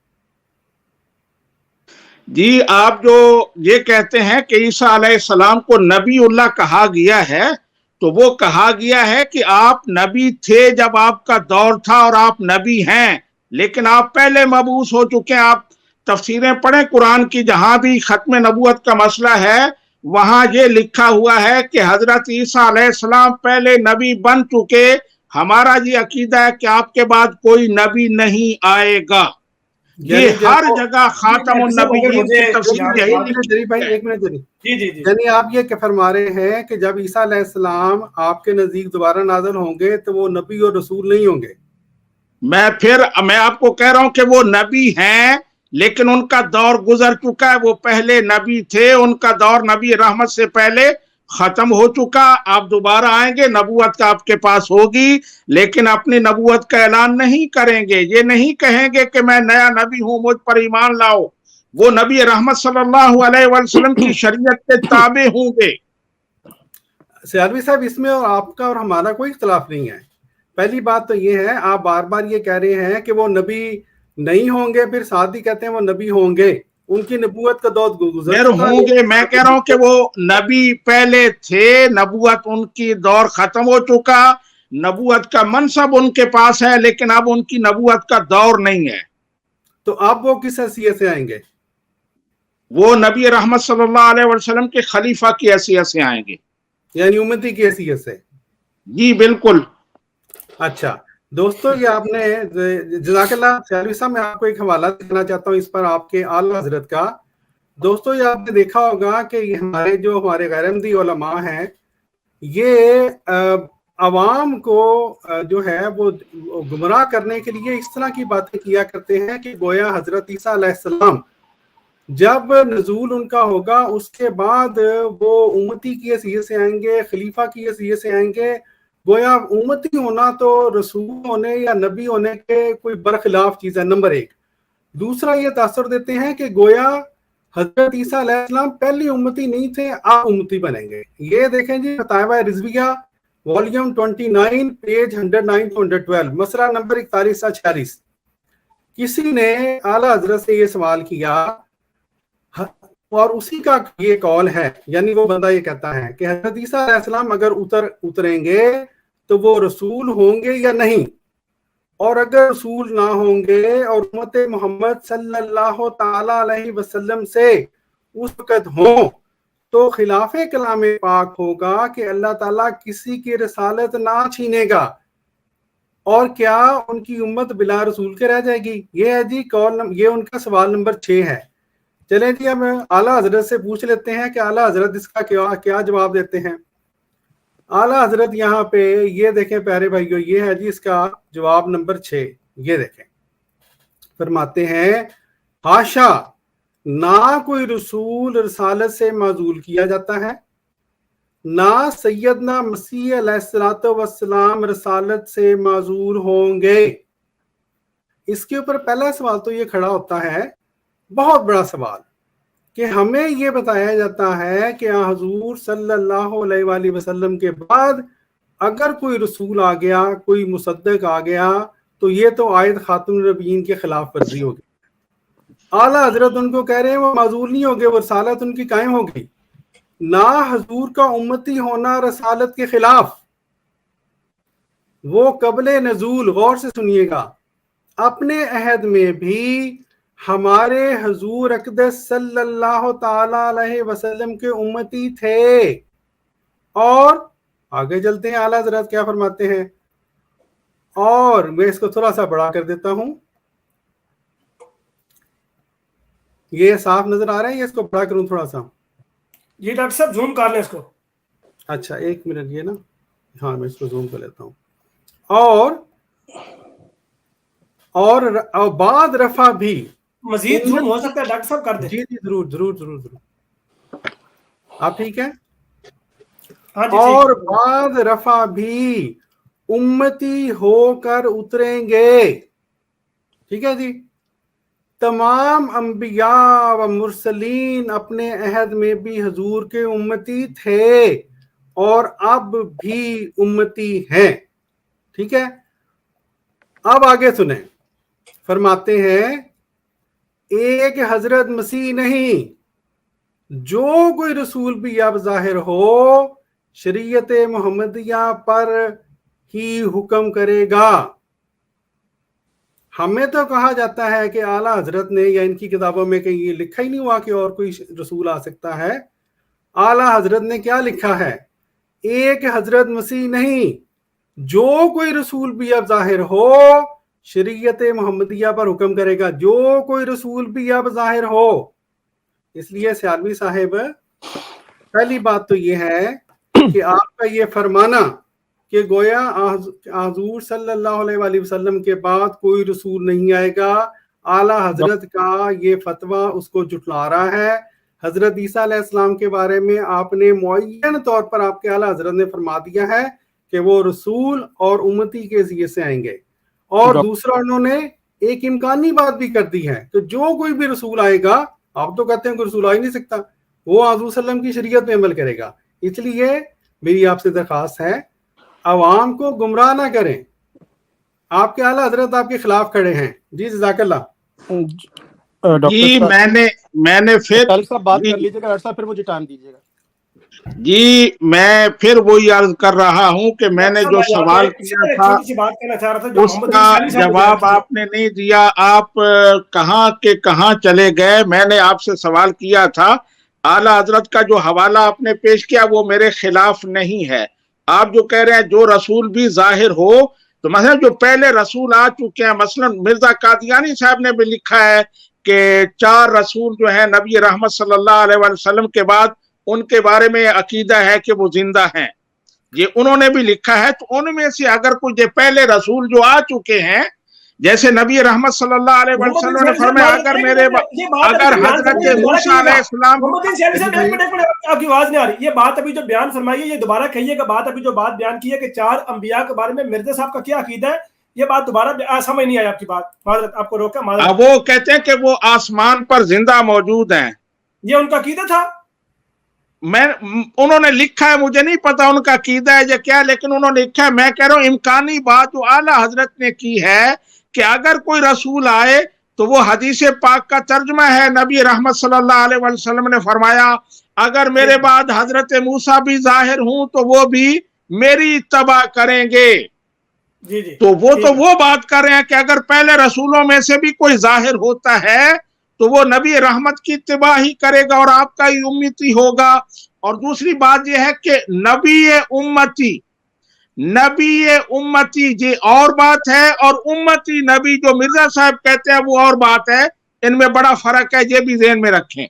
जी, आप जो ये कहते हैं कि ईसा अलैहिस्सलाम को नबीउल्लाह कहा गया है, तो वो कहा गया है कि आप नबी थे जब आपका दौर था और आप नबी हैं, लेकिन आप पहले मबूस हो चुके हैं। आप तफसीरें पढ़ें कुरान की, जहां भी खत्म नबूवत का मसला है वहां ये लिखा हुआ है कि हजरत ईसा अलैहिस्सलाम पहले नबी बन चुके। हमारा ये अकीदा है कि आपके बाद कोई नबी नहीं आएगा। ये हर जगह खातमुन नबीयीन की तफसीर यही लिखी है। एक मिनट यानी आप ये फरमा रहे हैं कि जब ईसा अलैहिस्सलाम आपके नजदीक दोबारा नाज़िल होंगे तो वो नबी और रसूल नहीं होंगे? मैं आपको कह रहा हूं कि वो नबी हैं, لیکن ان کا دور گزر چکا ہے, وہ پہلے نبی تھے, ان کا دور نبی رحمت سے پہلے ختم ہو چکا. آپ دوبارہ آئیں گے, نبوت آپ کے پاس ہوگی, لیکن اپنی نبوت کا اعلان نہیں کریں گے. یہ نہیں کہیں گے کہ میں نیا نبی ہوں, مجھ پر ایمان لاؤ. وہ نبی رحمت صلی اللہ علیہ وسلم کی شریعت کے تابع ہوں گے. سیالوی صاحب, اس میں اور آپ کا اور ہمارا کوئی اختلاف نہیں ہے. پہلی بات تو یہ ہے, آپ بار بار یہ کہہ رہے ہیں کہ وہ نبی نہیں ہوں گے, پھر ساتھ ہی کہتے ہیں وہ نبی ہوں گے. ان کی نبوت کا دور گزر چکا ہوں گے, میں کہہ رہا ہوں کہ وہ نبی پہلے تھے, نبوت ان کی دور ختم ہو چکا, نبوت کا منصب ان کے پاس ہے, لیکن اب ان کی نبوت کا دور نہیں ہے. تو اب وہ کس حیثیت سے آئیں گے؟ وہ نبی رحمت صلی اللہ علیہ وسلم کے خلیفہ کی حیثیت سے آئیں گے, یعنی امتی کی حیثیت سے. جی بالکل. اچھا دوستو, یہ آپ نے جزاک اللہ سیالوی صاحب, میں آپ کو ایک حوالہ دینا چاہتا ہوں اس پر آپ کے اعلیٰ حضرت کا. دوستو, یہ آپ نے دیکھا ہوگا کہ یہ ہمارے غیر احمدی علماء ہیں, یہ عوام کو جو ہے وہ گمراہ کرنے کے لیے اس طرح کی باتیں کیا کرتے ہیں کہ گویا حضرت عیسیٰ علیہ السلام جب نزول ان کا ہوگا اس کے بعد وہ امتی کی حیثیت سے آئیں گے, خلیفہ کی حیثیت سے آئیں گے. گویا امتی ہونا تو رسول ہونے یا نبی ہونے کے کوئی برخلاف چیز ہے, نمبر ایک. دوسرا, یہ تاثر دیتے ہیں کہ گویا حضرت عیسیٰ علیہ السلام پہلی امتی نہیں تھے, آپ امتی بنیں گے. یہ دیکھیں جی, فتاوی رضویہ والیوم 29 پیج 109 to 112, مسئلہ نمبر 4146. کسی نے اعلیٰ حضرت سے یہ سوال کیا اور اسی کا یہ قول ہے, یعنی وہ بندہ یہ کہتا ہے کہ حضرت عیسیٰ علیہ السلام اگر اتریں گے تو وہ رسول ہوں گے یا نہیں, اور اگر رسول نہ ہوں گے اور امت محمد صلی اللہ تعالی علیہ وسلم سے اس وقت ہوں تو خلاف کلام پاک ہوگا کہ اللہ تعالیٰ کسی کی رسالت نہ چھینے گا, اور کیا ان کی امت بلا رسول کے رہ جائے گی. یہ ہے جی یہ ان کا سوال نمبر 6 ہے. چلیں جی, ہم اعلیٰ حضرت سے پوچھ لیتے ہیں کہ اعلیٰ حضرت اس کا کیا جواب دیتے ہیں. اعلیٰ حضرت یہاں پہ یہ دیکھیں پیارے بھائیو, یہ ہے جی اس کا جواب نمبر 6. یہ دیکھیں, فرماتے ہیں حاشا, نہ کوئی رسول رسالت سے معزول کیا جاتا ہے, نہ سیدنا مسیح علیہ السلام رسالت سے معزول ہوں گے. اس کے اوپر پہلا سوال تو یہ کھڑا ہوتا ہے, بہت بڑا سوال, کہ ہمیں یہ بتایا جاتا ہے کہ حضور صلی اللہ علیہ وآلہ وسلم کے بعد اگر کوئی رسول آ گیا, کوئی مصدق آ گیا, تو یہ تو آیت خاتم النبیین کے خلاف ورزی ہوگی. اعلیٰ حضرت ان کو کہہ رہے ہیں وہ معزول نہیں ہوگے, وہ رسالت ان کی قائم ہوگی. نہ حضور کا امتی ہونا رسالت کے خلاف, وہ قبل نزول, غور سے سنیے گا, اپنے عہد میں بھی ہمارے حضور اقدس صلی اللہ تعالی علیہ وسلم کے امتی تھے. اور آگے چلتے ہیں, اعلیٰ حضرت کیا فرماتے ہیں, اور میں اس کو تھوڑا سا بڑا کر دیتا ہوں, یہ صاف نظر آ رہا ہے, یہ اس کو بڑا کروں تھوڑا سا. جی ڈاکٹر صاحب زوم کر لیں اس کو. اچھا ایک منٹ, یہ نا, ہاں میں اس کو زوم کر لیتا ہوں. اور بعد رفع بھی مزید زوم ہو سکتا ہے ڈاکٹر صاحب, کر دیں. جی جی ضرور ضرور ضرور ضرور. آپ ٹھیک ہے؟ ہاں جی. اور بعد رفع بھی امتی ہو کر اتریں گے. ٹھیک ہے جی. تمام انبیاء و مرسلین اپنے عہد میں بھی حضور کے امتی تھے اور اب بھی امتی ہیں. ٹھیک ہے, اب آگے سنیں, فرماتے ہیں ایک حضرت مسیح نہیں, جو کوئی رسول بھی اب ظاہر ہو شریعت محمدیہ پر ہی حکم کرے گا. ہمیں تو کہا جاتا ہے کہ اعلیٰ حضرت نے یا ان کی کتابوں میں کہیں یہ لکھا ہی نہیں ہوا کہ اور کوئی رسول آ سکتا ہے. اعلیٰ حضرت نے کیا لکھا ہے, ایک حضرت مسیح نہیں, جو کوئی رسول بھی اب ظاہر ہو شریعت محمدیہ پر حکم کرے گا. جو کوئی رسول بھی اب ظاہر ہو. اس لیے سیالوی صاحب, پہلی بات تو یہ ہے کہ آپ کا یہ فرمانا کہ گویا حضور صلی اللہ علیہ وآلہ وسلم کے بعد کوئی رسول نہیں آئے گا, आला हजरत का ये फतवा उसको जुटला रहा है। हजरत ईसा अलैहिस्सलाम के बारे में आपने मुअय्यन तौर पर आपके आला हजरत ने फरमा दिया है कि वो रसूल और उम्मती के ज़रिए से आएंगे, और दूसरा उन्होंने एक इम्कानी बात भी कर दी है कि जो कोई भी रसूल आएगा, आप तो कहते हैं कोई रसूल आ ही नहीं सकता, वो हुज़ूर सल्लम की शरीयत में अमल करेगा। इसलिए मेरी आपसे दरखास्त है, अवाम को गुमराह ना करें। आपके आला हजरत आपके खिलाफ खड़े हैं। जी जज़ाकल्लाह। जी मैंने फिर बात कर लीजिएगा, डॉक्टर साहब फिर मुझे टाइम दीजिएगा। जी मैं फिर वही अर्ज कर रहा हूं कि मैंने जो सवाल किया था उसका जवाब आपने नहीं दिया। आप कहां के कहां चले गए। मैंने आपसे सवाल किया था, आला हजरत का जो हवाला आपने पेश किया वो मेरे खिलाफ नहीं है। आप जो कह रहे हैं जो रसूल भी जाहिर हो, तो मतलब जो पहले रसूल आ चुके हैं, मसलन मिर्जा कादियानी साहब ने भी लिखा है कि 4 रसूल जो है नबी रहमत सल्लल्लाहु अलैहि वसल्लम के बाद उनके बारे में अकीदा है कि वो जिंदा हैं, ये उन्होंने भी लिखा है। तो उनमें से अगर कोई जो पहले रसूल जो आ चुके हैं, जैसे नबी रहमत सल्लल्लाहु अलैहि वसल्लम ने फरमाया अगर हजरत मूसा अलैहिस्सलाम, आपकी आवाज नहीं आ रही, ये बात अभी जो बयान फरमाई है ये दोबारा कहिएगा। बात अभी जो बात बयान की है कि 4 अंबिया के बारे में मिर्जा साहब का क्या अकीदा है, ये बात दोबारा समझ नहीं आई आपकी बात। माजरत, आपको रोका माजरत। वो कहते हैं कि वो आसमान पर जिंदा मौजूद हैं, ये उनका अकीदा था। उन्होंने लिखा है, मुझे नहीं पता उनका अकीदा है या क्या, लेकिन उन्होंने लिखा है। मैं कह रहा हूं इम्कानी बात जो आला हजरत ने की है कि अगर कोई रसूल आए तो वो हदीस पाक का तर्जुमा है। नबी रहमत सल्लल्लाहु अलैहि वसल्लम ने फरमाया अगर मेरे बाद हजरत मूसा भी जाहिर हूं तो वो भी मेरी इत्तबा करेंगे। जी। तो वो बात कर रहे हैं कि अगर पहले रसूलों में से भी कोई जाहिर होता है तो वो नबी रहमत की इत्तिबा ही करेगा और आपका ही उम्मती होगा। और दूसरी बात यह है कि नबी उम्मती ये और बात है, और उम्मती नबी जो मिर्जा साहब कहते हैं वो और बात है। इनमें बड़ा फर्क है, ये भी ज़हन में रखें।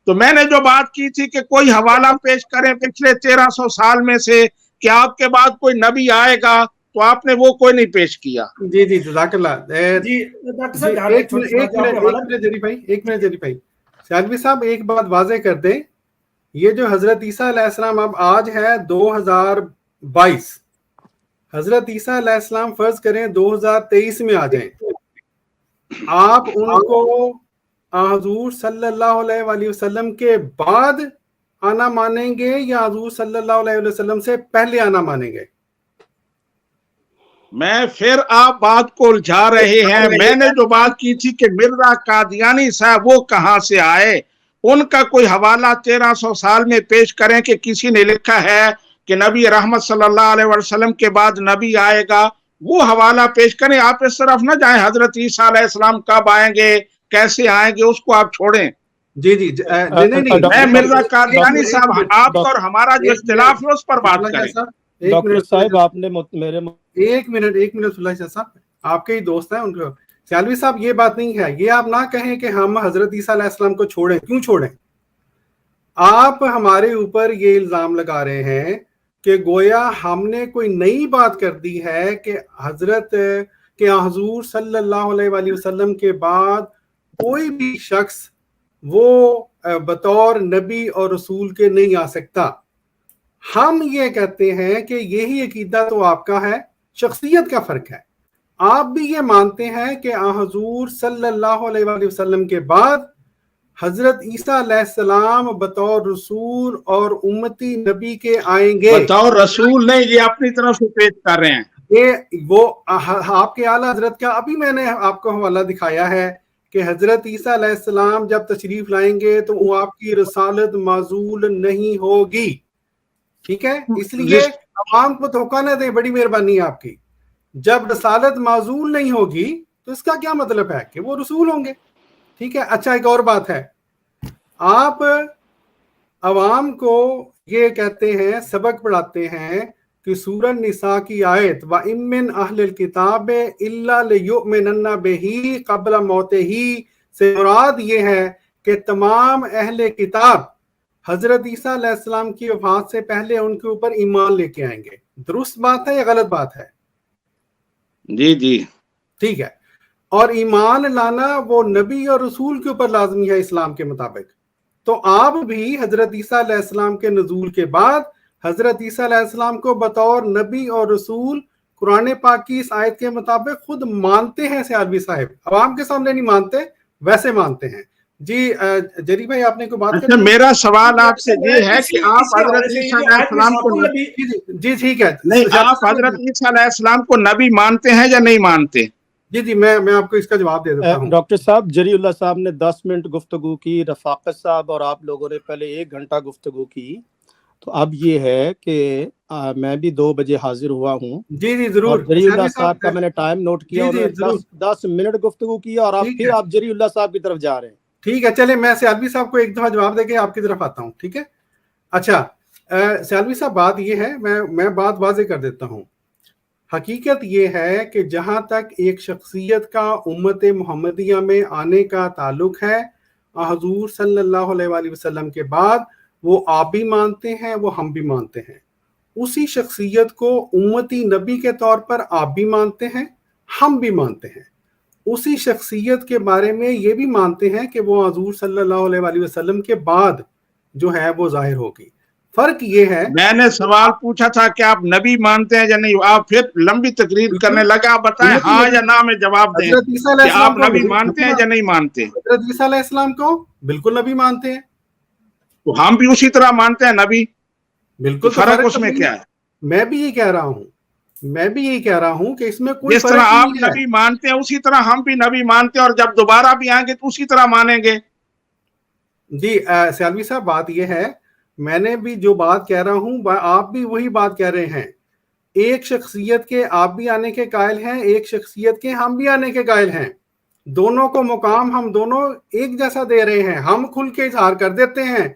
तो मैंने जो बात की थी कि कोई हवाला पेश करें पिछले 1300 साल में से कि आपके बाद कोई नबी आएगा, तो आपने वो कोई नहीं पेश किया। जी जज़ाकल्लाह। जी एक मिनट जरी भाई शालवी साहब एक बात वाज़ेह कर दें, ये जो हजरत ईसा अलैहिस्सलाम अब आज है 2022, हजरत ईसा अलैहिस्सलाम फर्ज करें 2023 में आ जाएं, आप उनको हुजूर सल्लल्लाहु अलैहि वसल्लम के बाद आना मानेंगे या हुजूर सल्लल्लाहु अलैहि वसल्लम से पहले आना मानेंगे? मैं फिर आप बात को उलझा रहे हैं। मैंने जो बात की थी कि मिर्जा कादियानी साहब वो कहां से आए, उनका कोई हवाला 1300 साल में पेश करें कि किसी ने लिखा है कि नबी रहमत सल्लल्लाहु अलैहि वसल्लम के बाद नबी आएगा, वो हवाला पेश करें। आप इस तरफ ना जाएं, हजरत ईसा अलैहिस्सलाम कब आएंगे कैसे आएंगे उसको आप छोड़ें। जी नहीं, मैं मिर्जा कादियानी साहब आपका और हमारा जो इख्तिलाफ है उस पर बात करें। डॉक्टर साहब आपने मेरे एक मिनट साहब, आपके ही दोस्त हैं उनको। सियालवी साहब ये बात नहीं है, ये आप ना कहें कि हम हजरत ईसा अलैहिस्सलाम को छोड़ें। क्यों छोड़ें? आप हमारे ऊपर ये इल्जाम लगा रहे हैं कि गोया हमने कोई नई बात कर दी है कि हजरत के हुजूर सल्लल्लाहु अलैहि वसल्लम के बाद कोई भी शख्स वो बतौर नबी और रसूल के नहीं आ सकता। हम ये कहते हैं कि यही अकीदा तो आपका है, शख्सियत का फर्क है। आप भी ये मानते हैं कि हुजूर सल्लल्लाहु अलैहि वसल्लम के बाद हजरत ईसा अलैहिस्सलाम बतौर रसूल और उम्मती नबी के आएंगे। बतौर रसूल नहीं, ये अपनी तरफ से पेश कर रहे हैं। ये वो आपके आला हजरत का अभी मैंने आपको हवाला दिखाया है कि हजरत ईसा अलैहिस्सलाम जब तशरीफ लाएंगे तो वो आपकी रसालत माजूल नहीं होगी। ठीक है, इसलिए आवाम को धोखा न दें, बड़ी मेहरबानी है आपकी। जब रसालत माजूल नहीं होगी तो इसका क्या मतलब है कि वो रसूल होंगे। ठीक है। अच्छा, एक और बात है, आप अवाम को ये कहते हैं, सबक पढ़ाते हैं कि सूरह निसा की आयत व इम्मिन अहलिल किताब इल्ला लियुमिनन्ना बिही क़ब्ल मौतिही से मुराद ये है कि तमाम अहले किताब हजरत ईसा अलैहिस्सलाम की वफात से पहले उनके ऊपर ईमान लेके आएंगे। दुरुस्त बात है या गलत बात है? जी। ठीक है। اور ایمان لانا وہ نبی اور رسول کے اوپر لازمی ہے اسلام کے مطابق. تو آپ بھی حضرت عیسیٰ علیہ السلام کے نزول کے بعد حضرت عیسیٰ علیہ السلام کو بطور نبی اور رسول قرآن پاک کی اس آیت کے مطابق خود مانتے ہیں سیالوی صاحب. عوام کے سامنے نہیں مانتے، ویسے مانتے ہیں. جی جری بھائی آپ نے کوئی بات اچھا، میرا سوال آپ سے یہ ہے کہ آپ حضرت عیسیٰ علیہ السلام کو جی ٹھیک ہے، نہیں، آپ حضرت عیسیٰ علیہ السلام کو نبی مانتے ہیں یا نہیں مانتے؟ جی میں آپ کو اس کا جواب دے دیتا ہوں. ڈاکٹر صاحب، جری اللہ صاحب نے 10 منٹ گفتگو کی، رفاقت صاحب اور آپ لوگوں نے پہلے 1 گھنٹہ گفتگو کی. تو اب یہ ہے کہ میں بھی 2 بجے حاضر ہوا ہوں. جی ضرور. جری اللہ صاحب کا میں نے ٹائم نوٹ کیا اور 10 منٹ گفتگو کی، اور آپ جری اللہ صاحب کی طرف جا رہے ہیں. ٹھیک ہے، چلے میں سیالوی صاحب کو ایک دفعہ جواب دے کے آپ کی طرف آتا ہوں. ٹھیک ہے. اچھا سیالوی صاحب، بات یہ ہے، میں بات واضح کر دیتا ہوں. حقیقت یہ ہے کہ جہاں تک ایک شخصیت کا امت محمدیہ میں آنے کا تعلق ہے، حضور صلی اللہ علیہ وآلہ وسلم کے بعد وہ آپ بھی مانتے ہیں، وہ ہم بھی مانتے ہیں. اسی شخصیت کو امتی نبی کے طور پر آپ بھی مانتے ہیں، ہم بھی مانتے ہیں. اسی شخصیت کے بارے میں یہ بھی مانتے ہیں کہ وہ حضور صلی اللہ علیہ وآلہ وسلم کے بعد جو ہے وہ ظاہر ہوگی. فرق یہ ہے، میں نے سوال پوچھا تھا کہ آپ نبی مانتے ہیں یا نہیں، آپ پھر لمبی تقریر کرنے لگا. بتائیں ہاں یا نہ میں جواب دیں کہ آپ نبی مانتے ہیں یا نہیں مانتے. حضرت عیسیٰ علیہ السلام کو بالکل نبی مانتے ہیں، تو ہم بھی اسی طرح مانتے ہیں نبی. بالکل. فرق اس میں کیا ہے؟ میں بھی یہی کہہ رہا ہوں کہ اس میں کوئی جس طرح آپ نبی مانتے ہیں اسی طرح ہم بھی نبی مانتے ہیں، اور جب دوبارہ بھی آئیں گے تو اسی طرح مانیں گے. جی سیالوی صاحب، بات یہ ہے، میں نے بھی جو بات کہہ رہا ہوں آپ بھی وہی بات کہہ رہے ہیں. ایک شخصیت کے آپ بھی آنے کے قائل ہیں، ایک شخصیت کے ہم بھی آنے کے قائل ہیں. دونوں کو مقام ہم دونوں ایک جیسا دے رہے ہیں. ہم کھل کے اظہار کر دیتے ہیں،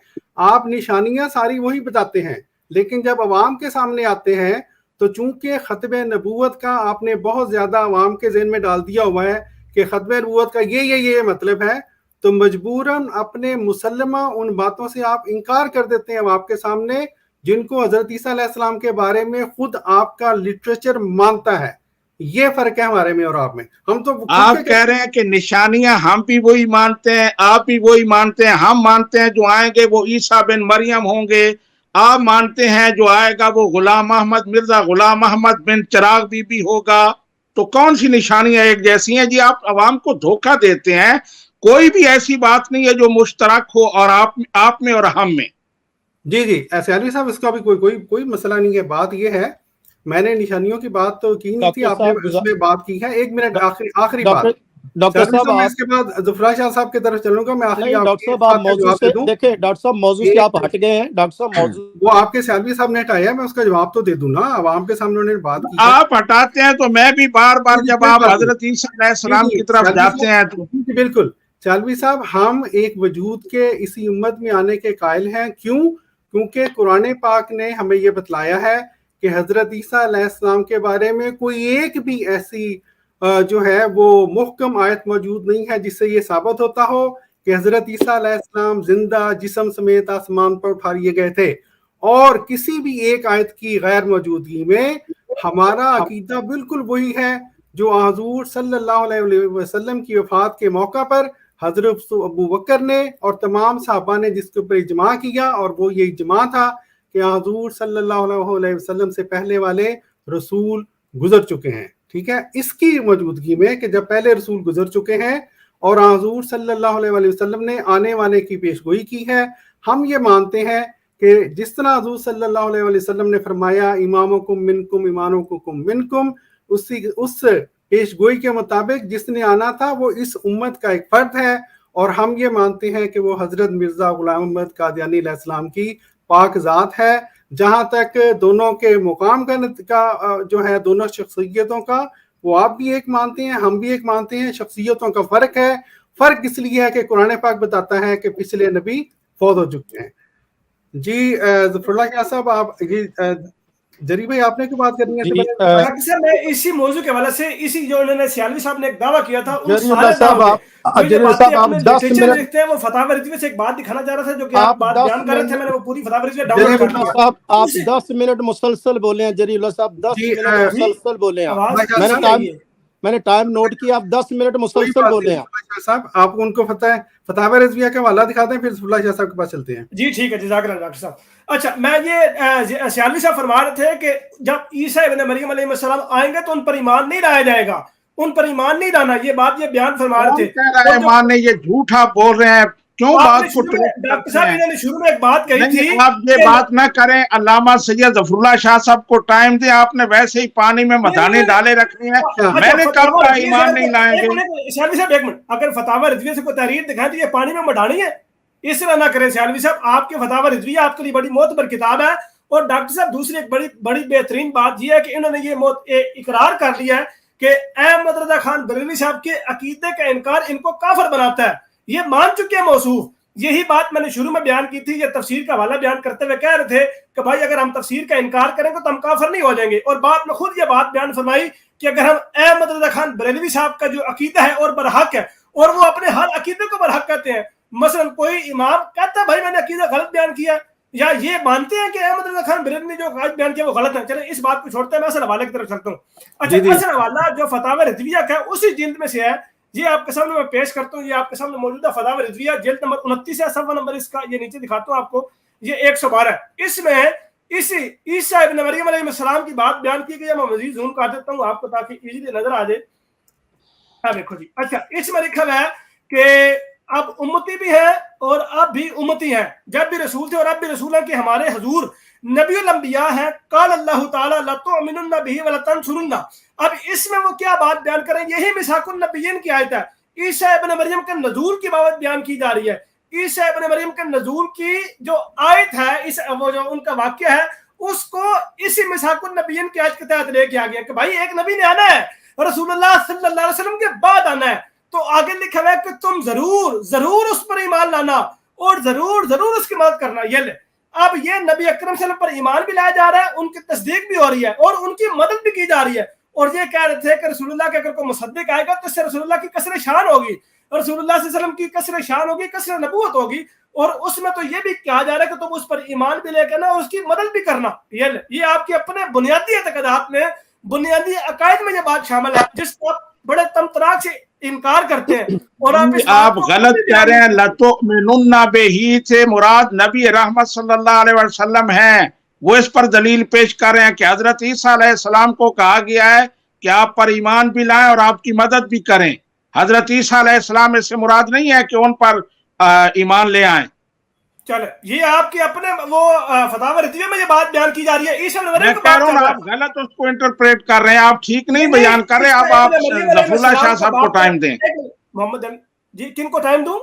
آپ نشانیاں ساری وہی بتاتے ہیں. لیکن جب عوام کے سامنے آتے ہیں تو چونکہ ختم نبوت کا آپ نے بہت زیادہ عوام کے ذہن میں ڈال دیا ہوا ہے کہ ختم نبوت کا یہ مطلب ہے، تو مجبوراً اپنے مسلمہ ان باتوں سے آپ انکار کر دیتے ہیں آپ کے سامنے، جن کو حضرت عیسیٰ علیہ السلام کے بارے میں خود آپ کا لٹریچر مانتا ہے. یہ فرق ہے ہمارے میں اور آپ میں. ہم تو آپ کہہ رہے ہیں کہ نشانیاں ہم بھی وہی مانتے ہیں، آپ بھی وہی مانتے ہیں. ہم مانتے ہیں جو آئیں گے وہ عیسیٰ بن مریم ہوں گے. آپ مانتے ہیں جو آئے گا وہ غلام محمد مرزا غلام محمد بن چراغ بی ہوگا. تو کون سی نشانیاں ایک جیسی ہیں؟ جی آپ عوام کو دھوکہ دیتے ہیں. کوئی بھی ایسی بات نہیں ہے جو مشترک ہو اور آپ میں اور ہم میں. جی سیالوی صاحب، اس کا بھی کوئی مسئلہ نہیں ہے. بات یہ ہے، میں نے نشانیوں کی بات تو کی نہیں تھی، آپ نے اس میں بات کی ہے. 1 منٹ آخری بات. ڈاکٹر صاحب، میں اس کے بعد ظفرا شاہ صاحب کی طرف چلوں گا. میں آخری ڈاکٹر صاحب آپ موضوع سے دیکھیں، ڈاکٹر صاحب موضوع سے آپ ہٹ گئے ہیں. ڈاکٹر صاحب موضوع وہ آپ کے سیالوی صاحب نے ہٹایا، میں اس کا جواب تو دے دوں نا. عوام کے سامنے انہوں نے بات کی. آپ ہٹاتے ہیں تو میں بھی بار بار جب آپ حضرت عیسیٰ علیہ السلام کی طرف جاتے ہیں تو بالکل. سیالوی صاحب، ہم ایک وجود کے اسی امت میں آنے کے قائل ہیں. کیونکہ قرآن پاک نے ہمیں یہ بتلایا ہے کہ حضرت عیسیٰ علیہ السلام کے بارے میں کوئی ایک بھی ایسی جو ہے وہ محکم آیت موجود نہیں ہے جس سے یہ ثابت ہوتا ہو کہ حضرت عیسیٰ علیہ السلام زندہ جسم سمیت آسمان پر اٹھا لیے گئے تھے. اور کسی بھی ایک آیت کی غیر موجودگی میں ہمارا عقیدہ بالکل وہی ہے جو حضور صلی اللہ علیہ وسلم کی وفات کے موقع پر حضرت ابو بکر نے اور تمام صحابہ نے جس کے اوپر اجماع کیا، اور وہ یہ اجماع تھا کہ حضور صلی اللہ علیہ وسلم سے پہلے والے رسول گزر چکے ہیں. ٹھیک ہے. اس کی موجودگی میں کہ جب پہلے رسول گزر چکے ہیں اور حضور صلی اللہ علیہ وسلم نے آنے والے کی پیشگوئی کی ہے، ہم یہ مانتے ہیں کہ جس طرح حضور صلی اللہ علیہ وسلم نے فرمایا امامکم منکم امامکم منکم، اس پیشگوئی کے مطابق جس نے آنا تھا وہ اس امت کا ایک فرد ہے. اور ہم یہ مانتے ہیں کہ وہ حضرت مرزا غلام محمد قادیانی علیہ السلام کی پاک ذات ہے. جہاں تک دونوں کے مقام کا جو ہے دونوں شخصیتوں کا، وہ آپ بھی ایک مانتے ہیں، ہم بھی ایک مانتے ہیں. شخصیتوں کا فرق ہے. فرق اس لیے ہے کہ قرآن پاک بتاتا ہے کہ پچھلے نبی فوت ہو چکے ہیں. جی ظفر اللہ شاہ صاحب، آپ جری بھائی آپ نے کیوں بات کرنی ہے؟ میں اسی موضوع کے حوالے سے اسی جو انہوں نے سیالوی صاحب نے ایک دعویٰ کیا تھا وہ فتاوی رضوی سے ایک بات دکھانا چاہ رہا تھا جو کہ آپ بات بیان کر رہے تھے. میں نے وہ پوری فتاوی رضوی ڈاؤن لوڈ کر لیا. آپ 10 منٹ مسلسل بولے ہیں جری اللہ صاحب، 10 منٹ مسلسل بولے ہیں. मैंने टाइम नोट किया, आप 10 मिनट मुसलसल बोले हैं साहब। आप उनको फतवा रिजविया का हवाला दिखाते हैं, फिर रसूलुल्लाह शाह साहब के पास चलते हैं। जी ठीक है, जज़ाकल्लाह डॉक्टर साहब। अच्छा, मैं ये सियाली साहब फरमा रहे थे कि जब ईसा इब्न मरियम अलैहिस्सलाम आएंगे तो उन पर ईमान नहीं लाया जाएगा, उन पर ईमान नहीं लाना, ये बात ये बयान फरमा रहे थे। ईमान नहीं, ये झूठा बोल रहे हैं, क्यों बात को डॉक्टर साहब इन्होंने शुरू में एक बात कही थी, आप ये बात ना करें। अल्लामा सैयद ज़फरुल्लाह शाह साहब को टाइम दे, आपने वैसे ही पानी में मदानी डाले रखनी है। मैंने कब कहा ईमान नहीं लाएंगे। सियालवी साहब एक मिनट, अगर फतावा रिजविया से कोई तहरीर दिखाए तो ये पानी में मडानी है, इस तरह ना करें सियालवी साहब। आपके फतावा रिजविया आपके लिए बड़ी मोतबर किताब है। और डॉक्टर साहब दूसरी एक बड़ी बेहतरीन बात यह है कि इन्होंने ये इकरार कर लिया है कि अहमद रजा खान बरेलवी साहब के अकीदे का इनकार इनको काफिर बनाता है, ये मान चुके हैं मौसूफ। यही बात मैंने शुरू में बयान की थी, ये तफसीर का हवाला बयान करते हुए कह रहे थे कि भाई अगर हम तफसीर का इनकार करेंगे तो हम काफिर नहीं हो जाएंगे। और बात में खुद ये बात बयान फरमाई कि अगर हम अहमद रजा खान बरेलवी साहब का जो अकीदा है और बरहक है, और वो अपने हर अकीदे को बरहक कहते हैं, मसलन कोई इमाम कहता है भाई मैंने अकीदा गलत बयान किया, या ये मानते हैं कि अहमद रजा खान बरेलवी ने जो बयान किया वो गलत है, चले इस बात को छोड़ते हैं, मैं असल हवाले की तरफ चलता हूँ। अच्छा, असल हवाला जो फतावा रिजविया का है उसी जिल्द में से है, ये आपके सामने मैं पेश करता हूँ। ये आपके सामने मौजूदा फतावा रिजविया जिल्द नंबर 29 है, सफ़ा नंबर इसका ये नीचे दिखाता हूँ आपको, ये 112। इसमें इसी ईसा इब्न मरियम अलैहिस्सलाम की बात बयान की गई है। मैं मजीद ज़ूम कर देता हूँ आपको ताकि इजीली नजर आ जाए। हाँ देखो जी, अच्छा इसमें लिखा है कि अब उम्मती भी है और अब भी उम्मती है, जब भी रसूल थे और अब भी रसूल है कि हमारे हजूर नबीउल अंबिया है। काल अल्लाह ताला लतुमिनुन्ना बिही व लतंसुरुन्ना। अब इसमें वो क्या बात बयान करें, यही मिसाकुन नबिय्यीन की आयत है। ईसा इब्न मरियम के नज़ूल की बात बयान की जा रही है। ईसा इब्न मरियम के नज़ूल की जो आयत है, इस वो जो उनका वाक्य है, उसको इसी मिसाकुन नबिय्यीन की आयत के तहत लेके आ गया कि भाई एक नबी ने आना है, रसूलुल्लाह सल्लल्लाहु अलैहि वसल्लम के बाद आना है। तो आगे लिखा हुआ है कि तुम जरूर उस पर ईमान लाना और जरूर उसकी मदद करना। ये ले, अब ये नबी अकरम सल्लल्लाहु अलैहि वसल्लम पर ईमान भी लाया जा रहा है, उनकी तस्दीक भी हो रही है और उनकी मदद भी की जा रही है। और ये कह रहे थे कि रसूलुल्लाह के अगर कोई मुसद्दिक आएगा तो इससे रसूलुल्लाह की कसर शान होगी, रसूलुल्लाह सल्लल्लाहु अलैहि वसल्लम की कसर शान होगी, कसर नबूवत होगी। और उसमें तो ये भी कहा जा रहा है कि तुम उस पर ईमान भी लेकर ना और उसकी मदद भी करना। ये आपके अपने बुनियादी एतक़ादात में, बुनियादी अकायद में ये बात शामिल है, जिसको आप बड़े तमतराक से इनकार करते हैं। और आप गलत कह रहे हैं। लतुमिनुन्ना बिही से मुराद नबी रहमत सल्लल्लाहु अलैहि वसल्लम है। वो इस पर दलील पेश कर रहे हैं कि हजरत ईसा अलैहिस्सलाम को कहा गया है कि आप पर ईमान भी लाएं और आपकी मदद भी करें। हजरत ईसा अलैहिस्सलाम इससे मुराद नहीं है कि उन पर ईमान ले आए। चले, ये आपके अपने वो फतावा रिजविया में ये बात बयान की जा रही है। ईसा मैं कह रहा हूँ आप गलत उसको इंटरप्रेट कर रहे हैं, आप ठीक नहीं बयान कर रहे। अब आप ज़फरुल्लाह शाह साहब को टाइम दें। मोहम्मद जी, किनको टाइम दूं?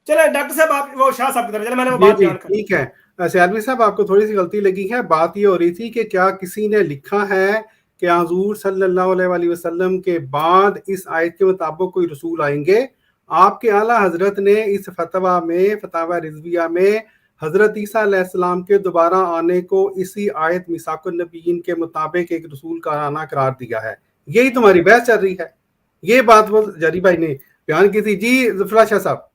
चले डॉक्टर साहब आप वो शाह साहब की तरफ चले, मैंने वो बात बयान कर। ठीक है सियालवी साहब, आपको थोड़ी सी गलती लगी है। बात ये हो रही थी कि क्या किसी ने लिखा है कि हुजूर सल्लल्लाहु अलैहि वसल्लम के बाद इस आयत के मुताबिक कोई रसूल आएंगे। आपके आला हजरत ने इस फतवा में, फतावा रिजविया में, हजरत ईसा अलैहिस्सलाम के दोबारा आने को इसी आयत मिसाकुन नबिय्यीन के मुताबिक एक रसूल का आना करार दिया है। यही तुम्हारी बहस चल रही है। ये बात वो जरी भाई ने बयान की थी। जी ज़फरुल्लाह शाह साहब।